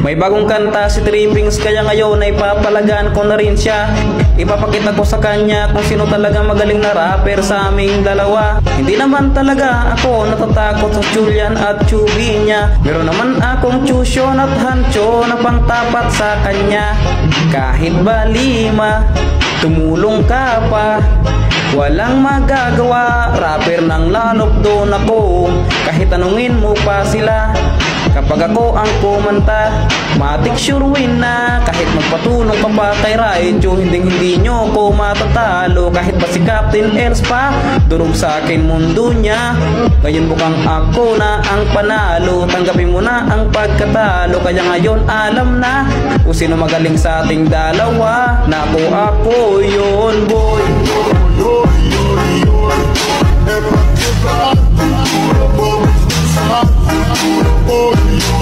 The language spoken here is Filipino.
May bagong kanta si Trippings, kaya ngayon ay papalagaan ko na rin siya. Ipapakita ko sa kanya kung sino talaga magaling na rapper sa aming dalawa. Hindi naman talaga ako natatakot sa Julian at Chubby niya. Meron naman akong tuition at hancho na pangtapat sa kanya. Kahit ba lima, tumulong ka pa, walang magagawa. Rapper ng lanop doon ako, kahit tanungin mo pa sila. Kapag ako ang kumanta, matik sure win na. Kahit magpatulong ka pa kay Raicho, hindi nyo ko matatalo. Kahit pa si Captain Els pa, durog sa akin mundo niya. Ngayon mukhang ako na ang panalo, tanggapin mo na ang pagkatalo. Kaya ngayon alam na kung sino magaling sa ating dalawa. Naku ako yun boy. Oh,